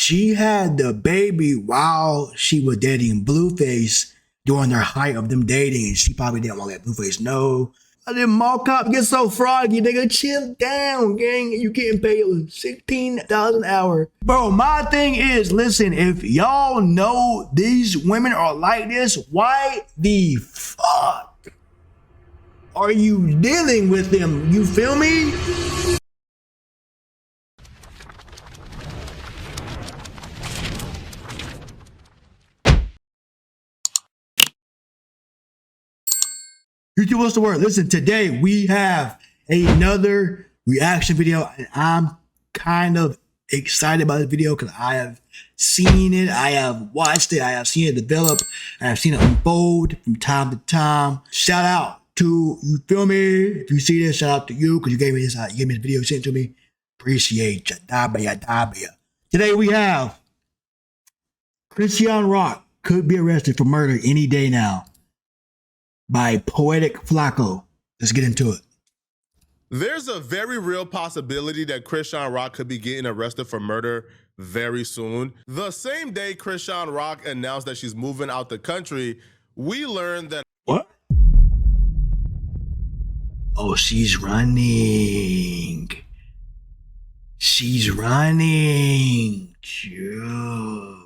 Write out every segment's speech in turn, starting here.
she had the baby while she was dating Blueface during their height of them dating, and she probably didn't want to let Blueface know. I didn't mall cop get so froggy, nigga. Chill down, gang. You getting paid $16 an hour. Bro, my thing is, listen, if y'all know these women are like this, why the fuck are you dealing with them? You feel me? YouTube, what's the word? Listen, today we have another reaction video, and I'm kind of excited about this video because I have seen it, I have watched it, I have seen it develop, I have seen it unfold from time to time. Shout out to, you feel me? If you see this, shout out to you because you gave me this, video, you sent it to me. Appreciate you. Dabia. Today we have Chrisean Rock could be arrested for murder any day now by Poetic Flacco. Let's get into it. There's a very real possibility that Chrisean Rock could be getting arrested for murder very soon. The same day Chrisean Rock announced that she's moving out the country, we learned that— What? Oh, she's running. She's running. Yeah.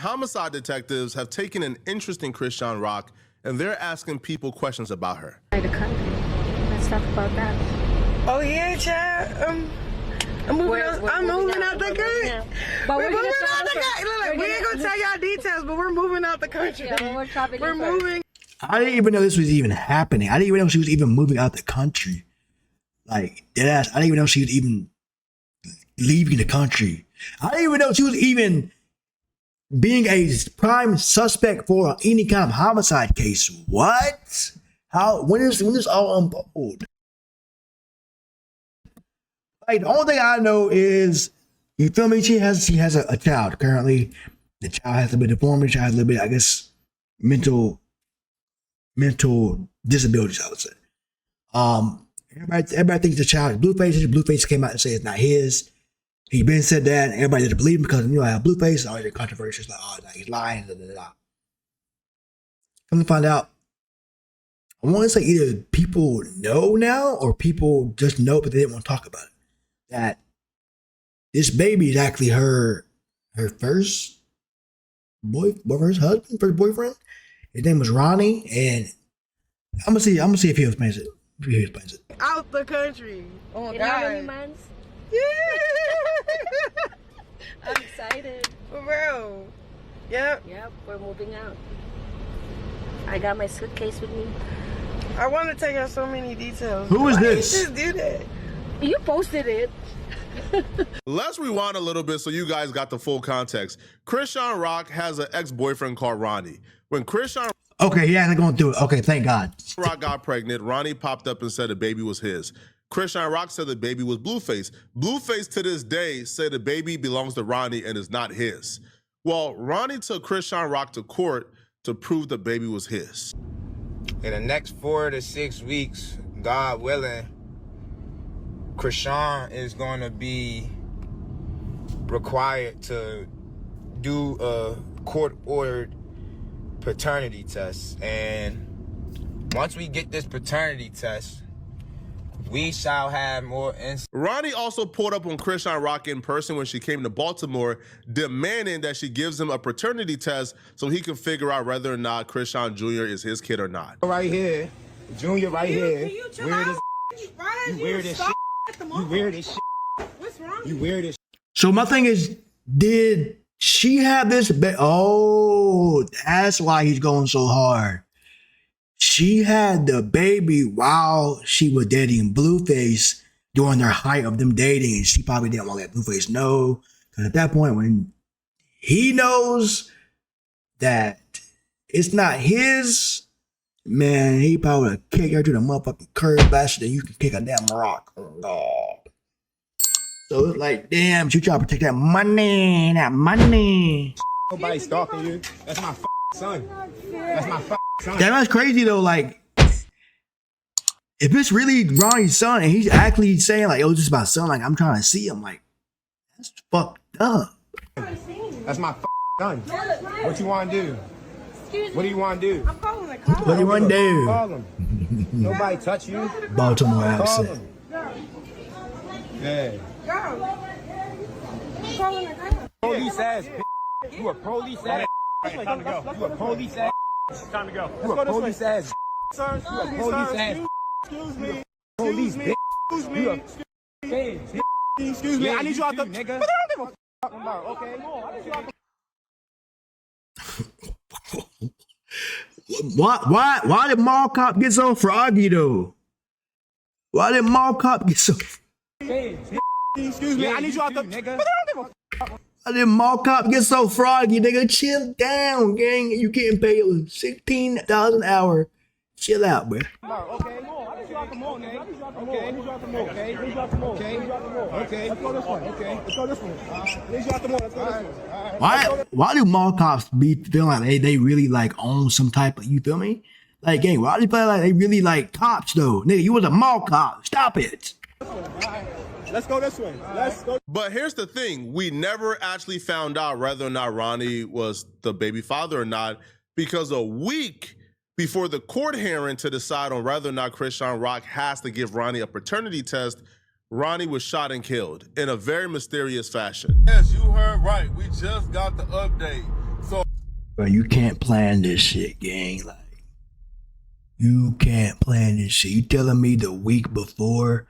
homicide detectives have taken an interest in Chrisean Rock, and they're asking people questions about her. The country. Let's talk about that. Oh yeah, Chad. I'm moving out the country. But we're moving out the country. Look, we ain't gonna tell y'all details, but we're moving out the country. Yeah, we're moving. I didn't even know this was even happening. I didn't even know she was even moving out the country. Like, deadass, I didn't even know she was even leaving the country. I didn't even know she was even being a prime suspect for any kind of homicide case. What? How? When does all unfold? Like, the only thing I know is, you feel me? She has a child currently. The child has a bit deformed. The child has a little bit, I guess, mental disabilities, I would say. Everybody thinks the child is Blueface. Blueface came out and said it's not his. He been said that, and everybody didn't believe him because, you know, I have Blueface. All the controversy is like, oh, no, he's lying. Blah, blah, blah. Come to find out, I want to say either people know now or people just know, but they didn't want to talk about it. That this baby is actually her first boyfriend. His name was Ronnie, and I'm gonna see if he explains it. Out the country. Oh my In how many God. months? Yeah. I'm excited. For real. Yep. Yep, we're moving out. I got my suitcase with me. I want to tell you so many details. Who is this? Just do that. You posted it. Let's rewind a little bit so you guys got the full context. Chrisean Rock has an ex-boyfriend called Ronnie. When Chrisean Okay, yeah, they're going through it. Okay, thank God. Rock got pregnant, Ronnie popped up and said the baby was his. Chrisean Rock said the baby was Blueface. Blueface to this day said the baby belongs to Ronnie and is not his. Well, Ronnie took Chrisean Rock to court to prove the baby was his. In the next 4 to 6 weeks, God willing, Chrisean is going to be required to do a court-ordered paternity test. And once we get this paternity test, we shall have more insight. Ronnie also pulled up on Chrisean Rock in person when she came to Baltimore, demanding that she gives him a paternity test so he can figure out whether or not Chrisean Jr. is his kid or not. Right here, Junior right here. You Weird as you weird as shit. You weird as shit. What's wrong? You weird as shit. So my thing is, did she have this? Oh, that's why he's going so hard. She had the baby while she was dating Blueface during their height of them dating, and she probably didn't want to let Blueface know. Because at that point, when he knows that it's not his, man, he probably would kick her to the motherfucking curb faster than you can kick a damn rock. Oh, God. So it's like, damn, she trying to protect that money, Nobody stalking you. That's my son. That's my son. That's crazy though. Like, if it's really Ronnie's son and he's actually saying like, "Oh, this is my son," like I'm trying to see him, like that's fucked up. That's my son. What you want to do? Excuse What do me. you want to do? I'm calling the cops. What do you want to do? Call him. Nobody touch you. Baltimore Call accent. him. Yeah. I'm calling the cops. Police ass. You a police ass. Time to go. You a police ass. Time to go. You a police ass. Sir, You a police ass. excuse me. Police bitch. Excuse You a me. bitch. Excuse me. Yeah, I need you out the. nigga. But I don't give a About, okay. I need you out the. Why did mall cop get so froggy though? Why did mall cop get so? Excuse me. I need you out the. nigga. But I don't give a. Why did mall cop get so froggy, nigga? Chill down, gang. You getting paid $16 an hour. Chill out, bro. Okay. I need you out the mall, nigga. Okay. I need you out the mall. Okay. I need you out the mall. Okay. Okay. Let's go this way. Okay. Let's go this way. I need you out the mall. Let's go this way. Why do mall cops be feeling like they really like own some type of, you feel me? Like, gang, why do you feel like they really like cops though? Nigga, you was a mall cop. Stop it. Let's go this way. Let's go. But here's the thing. We never actually found out whether or not Ronnie was the baby father or not, because a week before the court hearing to decide on whether or not Chrisean Rock has to give Ronnie a paternity test, Ronnie was shot and killed in a very mysterious fashion. Yes, you heard right. We just got the update. So Bro, you can't plan this shit, gang. Like, you can't plan this shit. You telling me the week before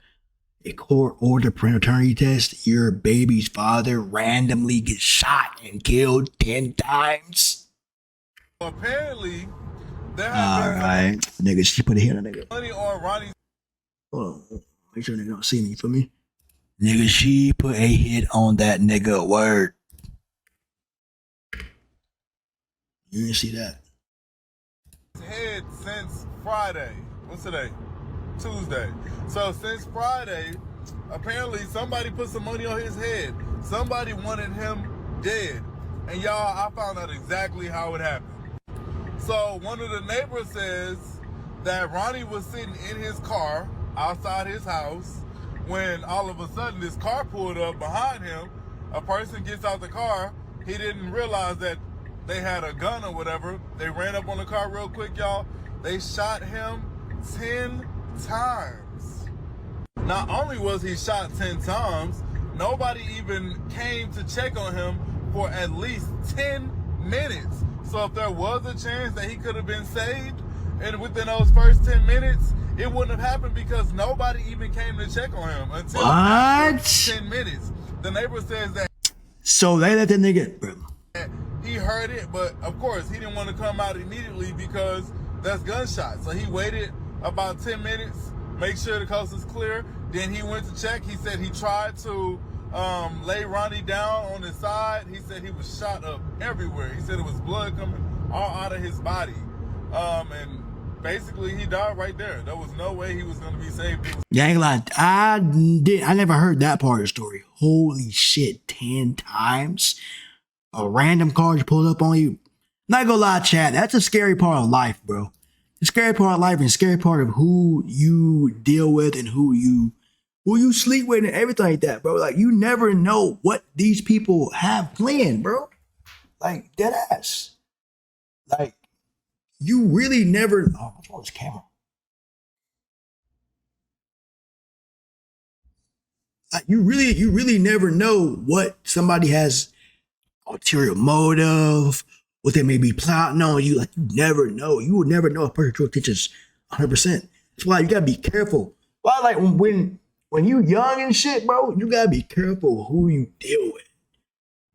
a court order paternity test, your baby's father randomly gets shot and killed 10 times? apparently, there All has been right, nigga, she put a hit on nigga. money on Ronnie's. Hold on, make sure nigga don't see me. You feel me? Nigga, she put a hit on that nigga. Word. You didn't see that? Head since Friday. What's today? Tuesday. So since Friday, apparently somebody put some money on his head. Somebody wanted him dead. And y'all, I found out exactly how it happened. So one of the neighbors says that Ronnie was sitting in his car outside his house when all of a sudden this car pulled up behind him. A person gets out the car. He didn't realize that they had a gun or whatever. They ran up on the car real quick, y'all. They shot him 10 times. Not only was he shot 10 times, nobody even came to check on him for at least 10 minutes. So if there was a chance that he could have been saved, and within those first 10 minutes, it wouldn't have happened because nobody even came to check on him until after 10 minutes. The neighbor says that So they let that nigga, bro. he heard it, but of course he didn't want to come out immediately because that's gunshots. So he waited about 10 minutes, make sure the coast is clear. Then he went to check. He said he tried to lay Ronnie down on his side. He said he was shot up everywhere. He said it was blood coming all out of his body. And basically he died right there. There was no way he was going to be saved. Yeah, I ain't gonna lie. I never heard that part of the story. Holy shit, 10 times? A random car just pulled up on you. Not gonna lie, chat. That's a scary part of life, bro. The scary part of life and scary part of who you deal with and who you sleep with and everything like that, bro. Like, you never know what these people have planned, bro. Like, dead ass. Like, you really never. Oh, what's wrong with this camera? Like, you really never know what somebody has ulterior motive, what they may be plotting on you. Like, you never know. You will never know if person true intentions 100%. That's why you gotta be careful. Why, like, when you young and shit, bro, you gotta be careful who you deal with.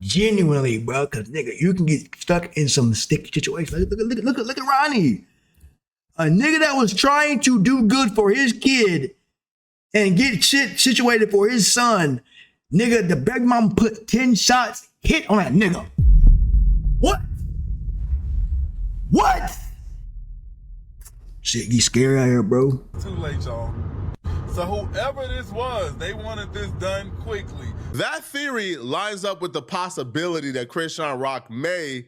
Genuinely, bro, because nigga, you can get stuck in some sticky situations. Look at Ronnie, a nigga that was trying to do good for his kid and get shit situated for his son. Nigga, the baby mom put 10 shots hit on that nigga. What? Shit, you scary out here, bro. Too late, y'all. So whoever this was, they wanted this done quickly. That theory lines up with the possibility that Chrisean Rock may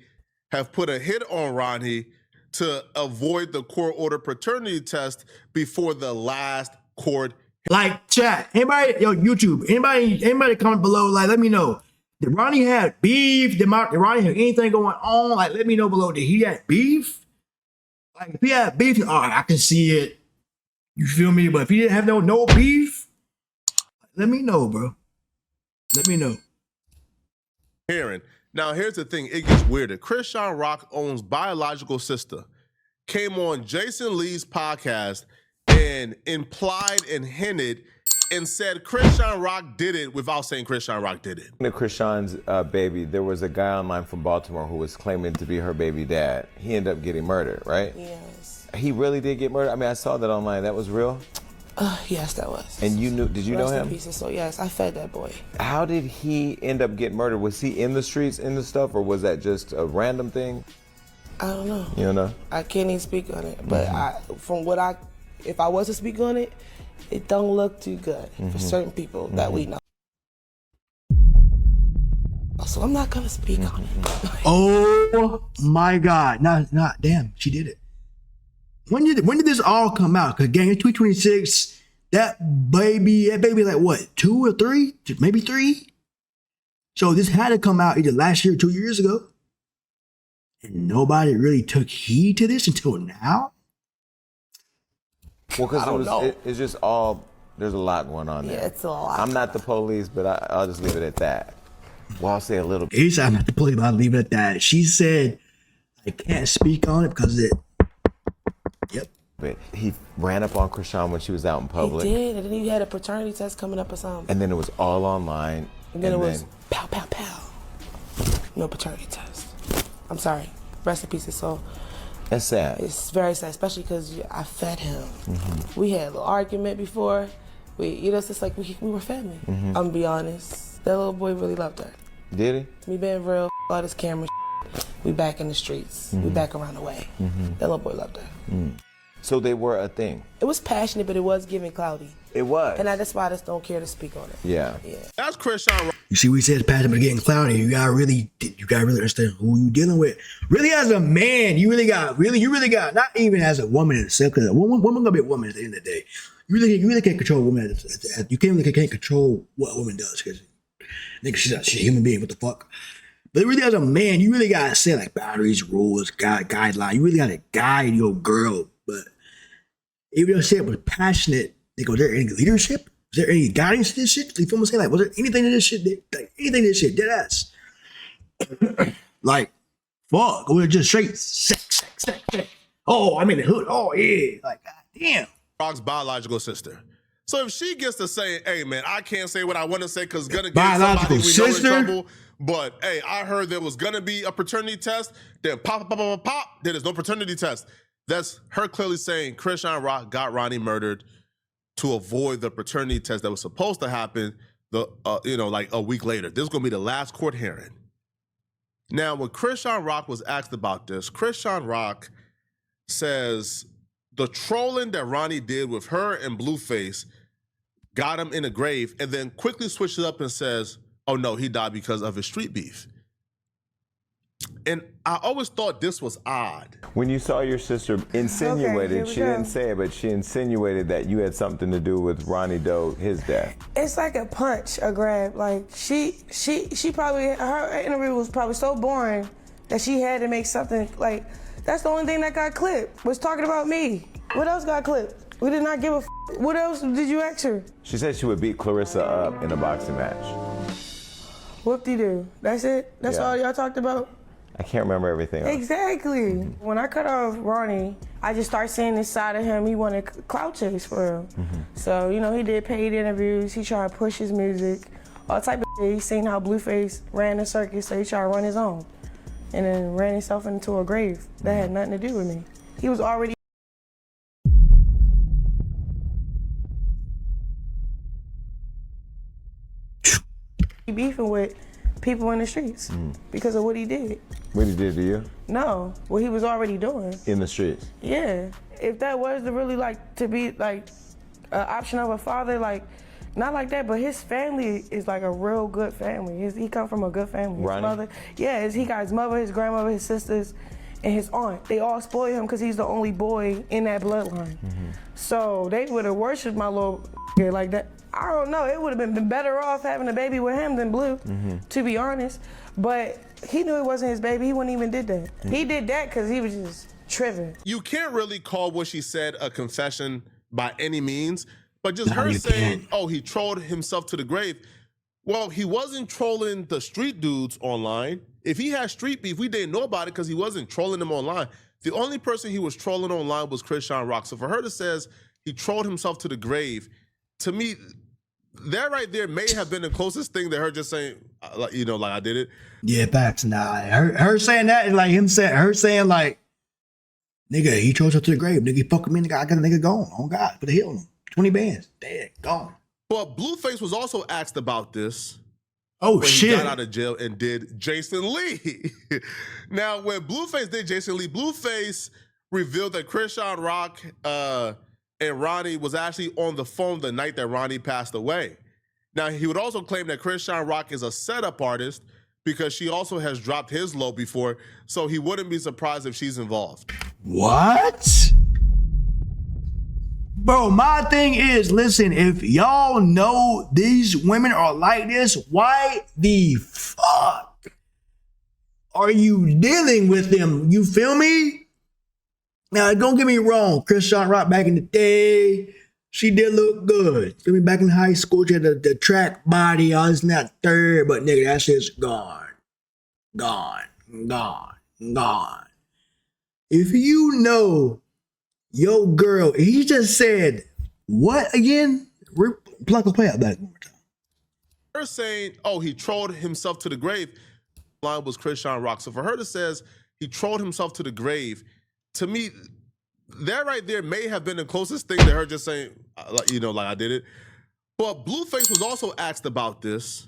have put a hit on Ronnie to avoid the court order paternity test before the last court. Like, chat, anybody, yo, YouTube, anybody comment below, like, let me know. Did Ronnie have beef? Did Ronnie have anything going on? Like, let me know below. Did he have beef? Like, if he had beef, all right, I can see it. You feel me? But if he didn't have no beef, let me know, bro. Let me know. Hearing. Now, here's the thing. It gets weirder. Chrisean Rock owns biological sister. Came on Jason Lee's podcast and implied and hinted and said Chrisean Rock did it without saying Chrisean Rock did it. Chrisean's baby, there was a guy online from Baltimore who was claiming to be her baby dad. He ended up getting murdered, right? Yes. He really did get murdered? I mean, I saw that online. That was real? Yes, that was. And you knew, did you know Rest in him? peace. So yes, I fed that boy. How did he end up getting murdered? Was he in the streets, in the stuff, or was that just a random thing? I don't know. You don't know? I can't even speak on it. But if I was to speak on it, it don't look too good for certain people that we know. So I'm not gonna speak on it. Oh my God! Not damn. She did it. When did this all come out? Cause gang, it's 2026. That baby like what? 2 or 3? Maybe 3. So this had to come out either last year or 2 years ago. And nobody really took heed to this until now. Well, because it's just all, there's a lot going on there. Yeah, it's a lot. I'm not the police, but I'll just leave it at that. Well, I'll say a little bit. He said, I'm not the police, but I'll leave it at that. She said, I can't speak on it because it. Yep. But he ran up on Chrisean when she was out in public. He did, and then he had a paternity test coming up or something. And then it was all online. And then it was pow, pow, pow. No paternity test. I'm sorry. Rest in peace, his soul. That's sad. It's very sad, especially because I fed him. We had a little argument before. It's just like we were family. I'm gonna be honest. That little boy really loved her. Did he? Me being real, all this camera we back in the streets. We back around the way. That little boy loved her. So they were a thing. It was passionate, but it was giving cloudy. It was. And that's why I just don't care to speak on it. Yeah. That's Chrisean Rock. You see, we said passion, but getting cloudy. You gotta really understand who you dealing with. Really, as a man, you really got. Not even as a woman itself, because a woman gonna be a woman at the end of the day. You really can't control a woman. You can't control what a woman does, because nigga, she's a human being. What the fuck? But really, as a man, you really gotta set like boundaries, rules, guidelines. You really gotta guide your girl. But even though it was passionate, was there any leadership? Was there any guidance to this shit? You feel what I'm saying? Like, was there anything to this shit? Anything to this shit? Dead ass. Like, fuck. Or was it just straight sex? Oh, I'm in the hood. Oh, yeah. Like, god damn. Rock's biological sister. So if she gets to say, hey, man, I can't say what I want to say because it's going to get Biological somebody we know in sister? trouble. But, hey, I heard there was going to be a paternity test. Then pop, then there's no paternity test. That's her clearly saying Chrisean Rock got Ronnie murdered to avoid the paternity test that was supposed to happen, like a week later. This is going to be the last court hearing. Now, when Chrisean Rock was asked about this, Chrisean Rock says the trolling that Ronnie did with her and Blueface got him in a grave, and then quickly switched it up and says, oh no, he died because of his street beef. And I always thought this was odd. When you saw your sister insinuated, she didn't say it, but she insinuated that you had something to do with Ronnie Doe, his death. It's like a punch, a grab. Like she probably, her interview was probably so boring that she had to make something like, that's the only thing that got clipped, was talking about me. What else got clipped? We did not give a What else did you ask her? She said she would beat Clarissa up in a boxing match. Whoop-de-doo. That's it? That's all y'all talked about? I can't remember everything else. Exactly. When I cut off Ronnie, I just started seeing this side of him. He wanted clout chase for real. So, he did paid interviews. He tried to push his music, all type of shit. He seen how Blueface ran the circus, so he tried to run his own. And then ran himself into a grave. That had nothing to do with me. He was already beefing with people in the streets because of what he did. What he did to you? No, what he was already doing. In the streets? Yeah. If that was to really to be an option of a father, not like that, but his family is like a real good family. He come from a good family. Ronnie? His mother, he got his mother, his grandmother, his sisters, and his aunt. They all spoil him because he's the only boy in that bloodline. So they would have worshipped my little nigga like that. I don't know. It would have been better off having a baby with him than Blue, to be honest. But he knew it wasn't his baby. He wouldn't even did that. He did that because he was just tripping. You can't really call what she said a confession by any means, but just her saying, oh, he trolled himself to the grave. Well, he wasn't trolling the street dudes online. If he had street beef, we didn't know about it because he wasn't trolling them online. The only person he was trolling online was Chrisean Rock. So for her to say he trolled himself to the grave, to me, that right there may have been the closest thing to her just saying, like, you know, like I did it. Yeah, facts. Nah, her saying that is like her saying like, nigga, he trolled himself to the grave. Nigga, he fucking me. Nigga, I got a nigga gone. Oh God, put a hit on him. 20 bands, dead, gone. But Blueface was also asked about this. Oh when shit! He got out of jail and did Jason Lee. Now, when Blueface did Jason Lee, Blueface revealed that Chrisean Rock and Ronnie was actually on the phone the night that Ronnie passed away. Now, he would also claim that Chrisean Rock is a setup artist because she also has dropped his low before, so he wouldn't be surprised if she's involved. What? Bro, my thing is, listen, if y'all know these women are like this, why the fuck are you dealing with them? You feel me? Now, don't get me wrong. Chrisean Rock back in the day, she did look good. Feel me? Back in high school, she had the track body, all this and that third, but nigga, that shit's gone. Gone. Gone. Gone. If you know yo girl, he just said, what again? Plug and play out back one more time. Her saying, oh, he trolled himself to the grave, line was Chrisean Rock. So for her to says he trolled himself to the grave, to me, that right there may have been the closest thing to her just saying, like, you know, like I did it. But Blueface was also asked about this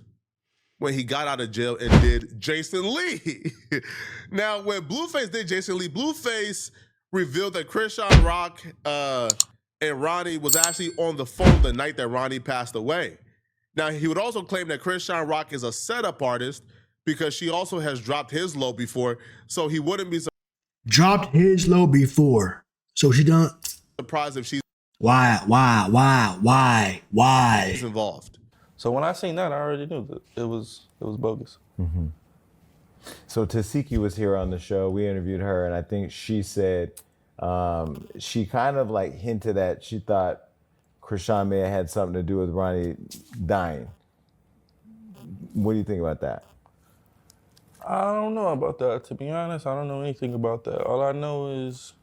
when he got out of jail and did Jason Lee. Now, when Blueface did Jason Lee, Blueface revealed that Chrisean Rock and Ronnie was actually on the phone the night that Ronnie passed away. Now, he would also claim that Chrisean Rock is a setup artist because she also has dropped his low before, so he wouldn't be dropped his low before. So she done surprised if she's why involved. So when I seen that, I already knew that it was bogus. Mm-hmm. So Tasiki was here on the show. We interviewed her, and I think she said she kind of like hinted at she thought Chrisean may have had something to do with Ronnie dying. What do you think about that? I don't know about that. To be honest, I don't know anything about that. All I know is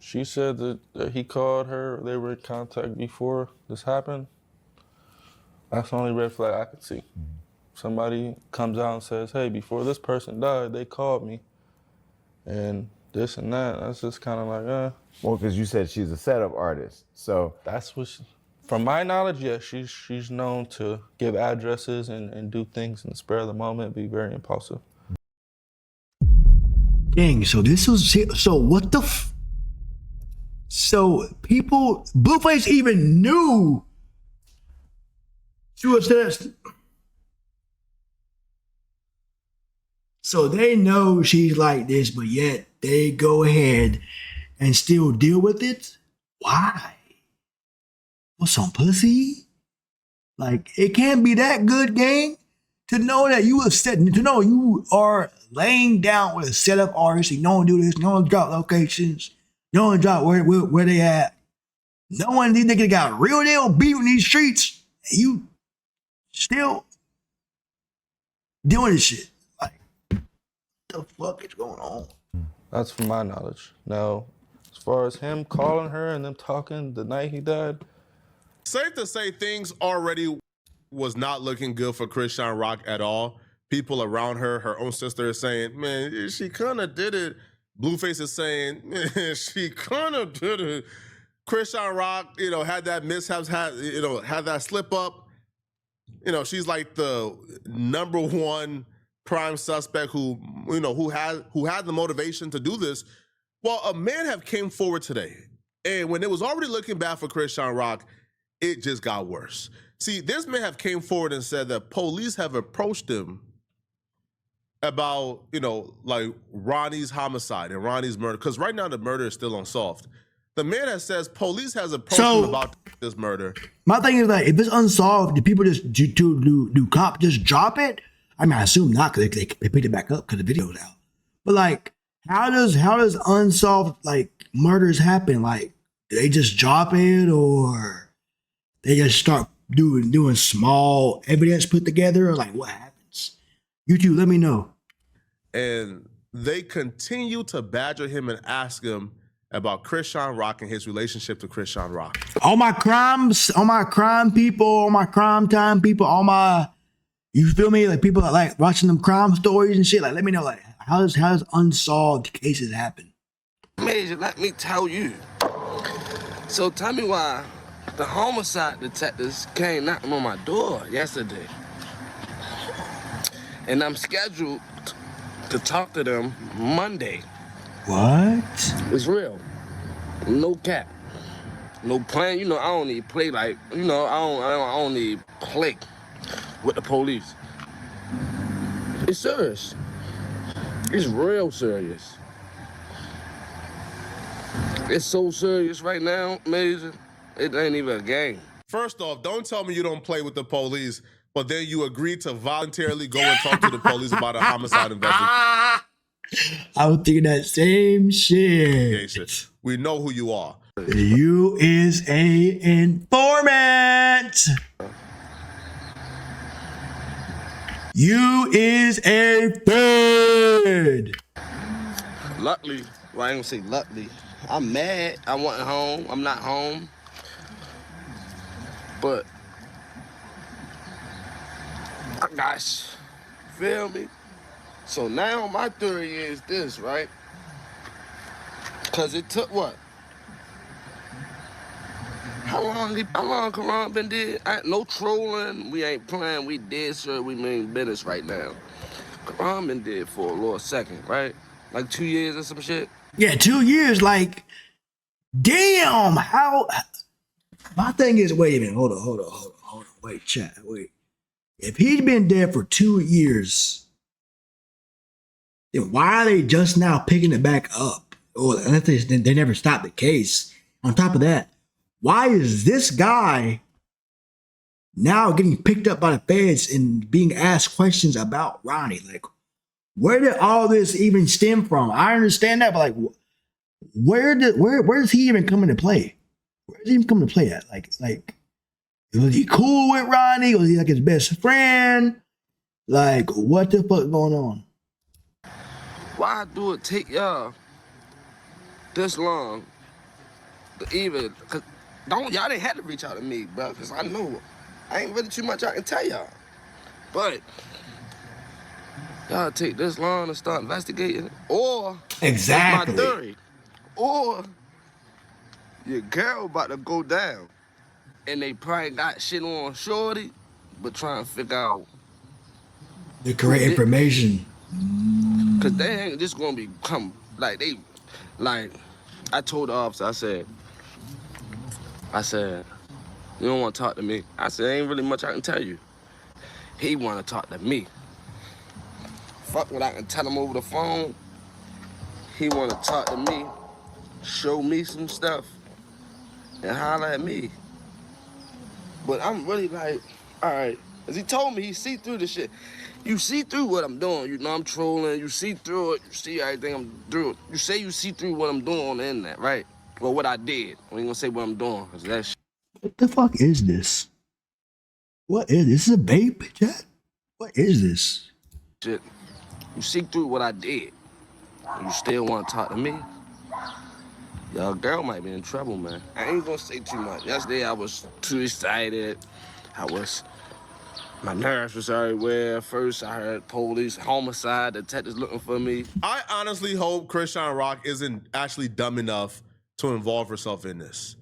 she said that he called her. They were in contact before this happened. That's the only red flag I could see. Mm-hmm. Somebody comes out and says, hey, before this person died, they called me. And this and that, that's just kind of like, Well, because you said she's a setup artist, so. That's what from my knowledge, yes, she's known to give addresses and do things in the spur of the moment, be very impulsive. Dang, so this was, so what the so people, Blueface even knew she was this. So they know she's like this, but yet they go ahead and still deal with it? Why? What's some pussy? Like, it can't be that good, gang, to know that you have set, to know you are laying down with a set of artists, you don't do this, no one drop locations, no one drop where they at. No one, these niggas got real deal beef in these streets, and you still doing this shit. Like, what the fuck is going on? That's from my knowledge. Now, as far as him calling her and them talking the night he died. Safe to say things already was not looking good for Chrisean Rock at all. People around her, her own sister is saying, man, she kind of did it. Blueface is saying, man, she kind of did it. Chrisean Rock, had that mishaps, had that slip up. She's like the number one prime suspect who had the motivation to do this. Well, a man have came forward today, and when it was already looking bad for Chrisean Rock, it just got worse. See, this man have came forward and said that police have approached him about, like Ronnie's homicide and Ronnie's murder, because right now the murder is still unsolved. The man that says police has approached him about this murder. My thing is like, if it's unsolved, do people just do cop just drop it? I mean, I assume not because they picked it back up because the video's out. But like, how does unsolved like murders happen? Like, do they just drop it or they just start doing small evidence put together, or like what happens? You two, let me know. And they continue to badger him and ask him about Chrisean Rock and his relationship to Chrisean Rock. All my crime people, all my crime time people, you feel me? Like people that like watching them crime stories and shit. Like, let me know, like, how does unsolved cases happen? Major, let me tell you. So tell me why the homicide detectives came knocking on my door yesterday. And I'm scheduled to talk to them Monday. What? It's real. No cap. No plan. You know, I don't need play like, you know, I don't need play with the police. It's serious. It's real serious. It's so serious right now, Major. It ain't even a game. First off, don't tell me you don't play with the police, but then you agree to voluntarily go and talk to the police about a homicide investigation. I was thinking that same shit. We know who you are. You is a informant. You is a bird. Luckily, well, I ain't gonna say luckily. I'm mad. I wasn't home. I'm not home. But, gosh, feel me? So now my theory is this, right? Because it took what? How long Karan been dead? No trolling. We ain't playing. We dead, sir. We mean business right now. Karan been dead for a little second, right? Like 2 years or some shit? Yeah, 2 years. Like, damn. How? My thing is, wait a minute. Hold on. Wait, chat. Wait. If he's been dead for 2 years, then why are they just now picking it back up? Or unless they never stopped the case. On top of that, why is this guy now getting picked up by the feds and being asked questions about Ronnie? Like, where did all this even stem from? I understand that, but like, where does he even come into play? Where does he even come into play at? Like, was he cool with Ronnie? Was he like his best friend? Like, what the fuck going on? Why do it take y'all this long to even, cause y'all didn't have to reach out to me, bro, cause I know I ain't really too much I can tell y'all. But y'all take this long to start investigating, or exactly that's my theory, or your girl about to go down, and they probably got shit on shorty, but trying to figure out the correct information. Cause they ain't just gonna become like I told the officer, I said, you don't wanna talk to me. I said, ain't really much I can tell you. He wanna talk to me. Fuck what I can tell him over the phone. He wanna talk to me, show me some stuff, and holler at me. But I'm really like, all right, cause he told me he see through the shit. You see through what I'm doing. You know I'm trolling. You see through it. You see everything I'm doing. You say you see through what I'm doing on the internet, right? Well, what I did. I ain't gonna say what I'm doing, cause that shit. What the fuck is this? What is this? Is this a vape, chat? What is this? Shit. You see through what I did. And you still want to talk to me? Your girl might be in trouble, man. I ain't gonna say too much. Yesterday I was too excited. My nerves was everywhere. First, I heard police, homicide, detectives looking for me. I honestly hope Chrisean Rock isn't actually dumb enough to involve herself in this.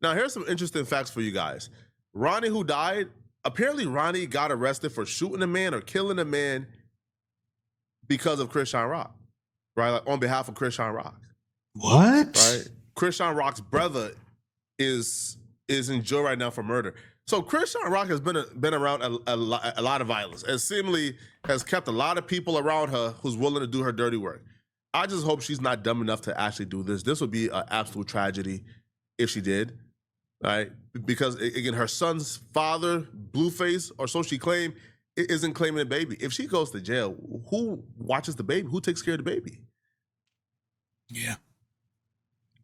Now, here's some interesting facts for you guys. Ronnie, who died, apparently Ronnie got arrested for shooting a man or killing a man because of Chrisean Rock, right? Like on behalf of Chrisean Rock. What? Right? Chrisean Rock's brother is in jail right now for murder. So Chrisean Rock has been around a lot of violence and seemingly has kept a lot of people around her who's willing to do her dirty work. I just hope she's not dumb enough to actually do this. This would be an absolute tragedy if she did, right? Because again, her son's father, Blueface, or so she claimed, isn't claiming the baby. If she goes to jail, who watches the baby? Who takes care of the baby? Yeah.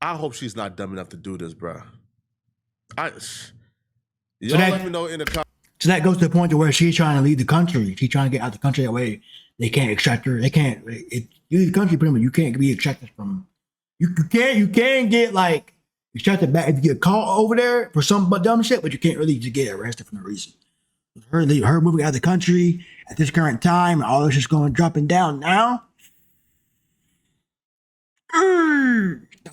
I hope she's not dumb enough to do this, bro. Y'all that- let me know in the comments. So that goes to the point to where she's trying to leave the country. She's trying to get out the country. That way they can't extract her. They can't. You leave the country, pretty much. You can't be extracted from. You can get like extracted back if you get caught over there for some dumb shit, but you can't really just get arrested for no reason. Her moving out of the country at this current time, all this is going dropping down now.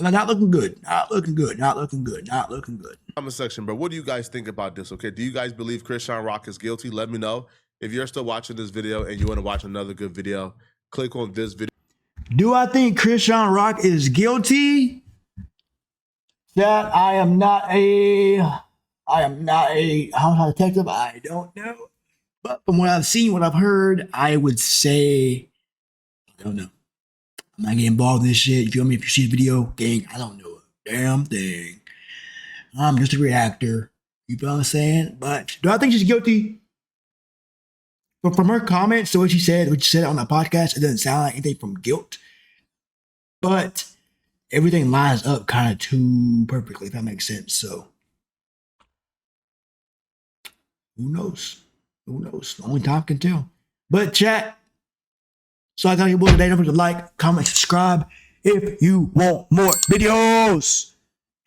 Not looking good. Not looking good. Not looking good. Not looking good. Comment section, bro. What do you guys think about this? Okay, do you guys believe Chrisean Rock is guilty? Let me know. If you're still watching this video and you want to watch another good video, click on this video. Do I think Chrisean Rock is guilty? That I am not a homicide detective. I don't know. But from what I've seen, what I've heard, I would say, I don't know. I'm not getting involved in this shit. You feel me? If you see the video, gang, I don't know a damn thing. I'm just a reactor. You feel what I'm saying? But do I think she's guilty? But from her comments, so what she said on the podcast, it doesn't sound like anything from guilt. But everything lines up kind of too perfectly, if that makes sense. So who knows? Who knows? Only time can tell. But chat. So I got your boy today. Don't forget to like, comment, subscribe if you want more videos.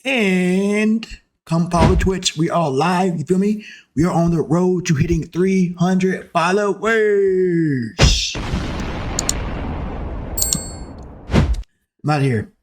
And come follow Twitch. We are live. You feel me? We are on the road to hitting 300 followers. I'm out of here.